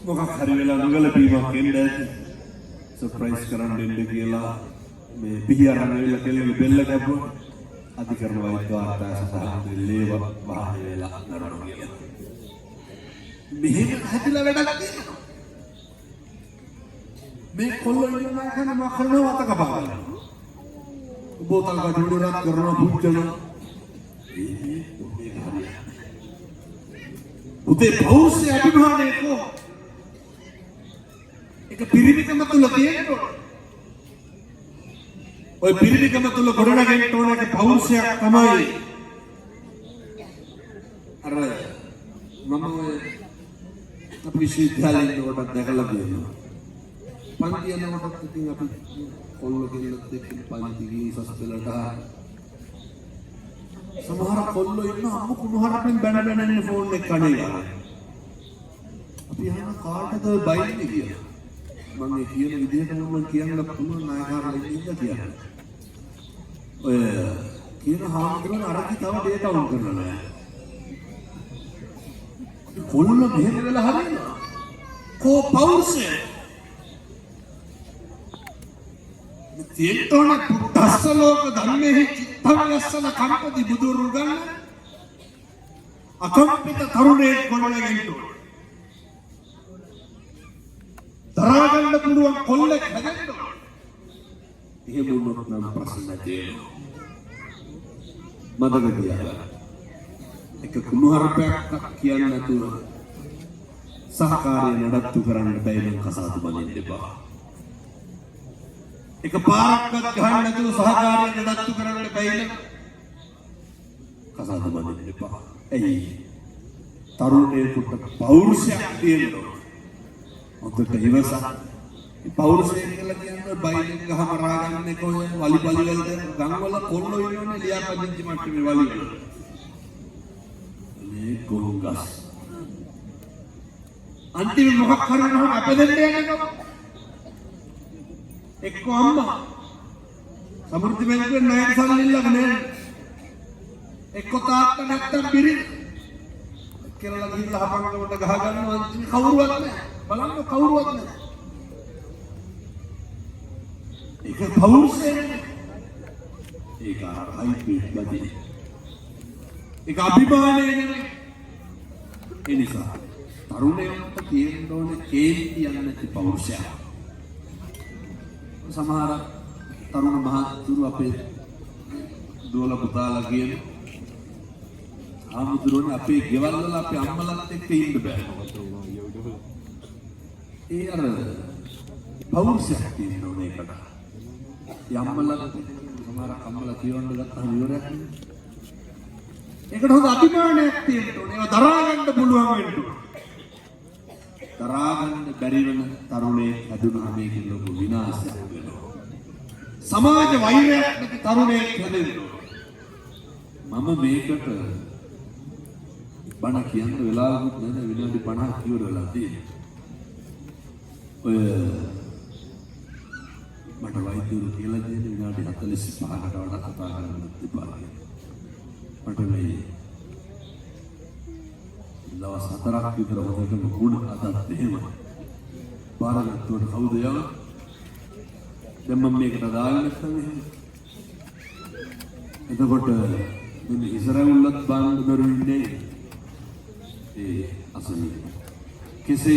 මොකක් හරි වෙලා නොගැලපීමක් එන්න ඇති. සර්ප්‍රයිස් කරන්න දෙන්න කියලා මේ පිහියරන් වෙලා කෙල්ලගේ බෙල්ල කැපුවා. අධිකරණ වෛද්‍ය වාර්තා සඳහන් ලේව වාහන වෙලා නරනවා කියලා. මෙහෙම හැදිලා වැඩක් තියෙනවා. මේ කොල්ලෝ ඉන්නවා කන මම කරනවා අත කපා ගන්නවා. බෝතල් කඩුවරක් කරනවා පුච්චන. උදේ පෞරුෂය අභිමානයේ කො එක පිරිමිකම තුල තියෙනවා. ඔය පිරිමිකම තුල ගොඩනගෙන්න ඕන එක පෞරුෂයක් තමයි. අර මම අපි විශ්වවිද්‍යාලයේ කොට දැකලා තියෙනවා. පන්ති යනකොටත් ඉතින් අපි කොල්ලෝ කෙල්ලත් එක්ක පන්ති ගිහින් සස්පෙලට සමහර කොල්ලෝ ඉන්න අම්මු කුණුහරුපෙන් බැන බැන ඉන්න ෆෝන් එක කණේ ගන්න. අපි යන කාටද බයින්නේ කියලා. මම මේ කියන විදිහට මම කියන්න පුළුවන් නායකයන්ට ඉන්න කියලා. ඔය කියන හාමුදුරන් අරකි තව ඩේට් අවුට් කරලා නැහැ. කොල්ලෝ මෙහෙම වෙලා හරියනවා. කෝ පෞරුෂය තියෙන්න පුත්තස්සලෝක ධර්මෙහි චිත්තව්‍යස්සන කම්පති බුදුරුගන් අකම්පිත තරුණේ ගොඩනගෙන්න දරා ගන්න පුළුවන් කොල්ලෙක් හැදෙන්න එහෙම වුණොත් නම් ප්‍රශ්න තියෙනවා. මතක තියාගන්න. එක කුණුහරුපයක් කියන්න නැතුව සහකාරය නඩත්තු කරන්න බැයි නම් කසාද බඳින්න එපා. එක පාරක්වත් ගහන්න නැතුව සහකාරය නඩත්තු කරන්න බැයි නම් කසාද බඳින්න එපා. එයි තරුණයෙකුට පෞරුෂයක් තියෙනවා. ඔතට ඉවසක්. පෞරුෂය කියලා කියන්නේ බයිලෙන් ගහ මරා ගන්න එක ඔය වලි වලද ගම්වල කොල්ලෝ ඉන්නෝනේ ලියාපදිංචි මට්ටමේ වලි. මේ ගොංගස්. අන්තිම මොකක් කරනවද අපදෙන්න යනවා. එක්ක අම්මා සමෘද්ධි බැංකුවේ ණයට සල්ලි ඉල්ලගෙන නෑ. එක්ක තාත්තා නැත්තම් බිරිඳ කියලා ගිහිල්ලා හපංගකට ගහ ගන්නවා. අන්තිම කවුරුවත් නෑ. බලන්න කවුරුවත් නෑ. ඒක පෞරුෂය. ඒක හයිප් බඩි. ඒක අභිමානය නෙමෙයි. ඒ නිසා තරුණයන්ට තියෙන්න ඕනේ කේන්ති යන්නේ පෞරුෂය. සමහර තරුණ මහතුරු අපේ දුවල පුතාලා කියන ආමුදුරෝනේ අපේ ගෙවල් වල අපේ අම්මලාත් එක්ක ඉන්න බෑ. ඒ අර පෞරුෂයක් තියෙන්න ඕනේ ඒකට. යම්මලාත් සමහර අම්මලා කියවන්න ගත්තාම ඉවරයක් නෙමෙයි. ඒකට හොඳ අභිමානයක් තියෙන්න ඕනේ. ඒවා දරා ගන්න පුළුවන් වෙන්න ඕනේ. දරා ගන්න බැරි වෙන තරුණේ හැදුනහම මේක ලොකු විනාශයක් වෙනවා. සමාජ වෛරයක් නැති තරුණේ හැදෙනවා. මම මේකට බණ කියන්න වෙලාවකුත් නැහැ. විනාඩි 50ක් ඉවර වෙලා තියෙනවා. ඔය මට වෛද්‍යවරු කියලා දෙන විනාඩි 45කට වඩා කතා කරන්න තිබ්බා. මට මේ දවස් 4ක් විතර හොදටම ගුණ අදත් එහෙම බාරගත්තොත් කවුද යන්නේ? දැන් මම මේකට දාගෙන නැත්නම් එහෙම. එතකොට මේ ඉස්රායෙල්ලත් බාන්න බැරුන්නේ ඒ අසනීප. කෙසේ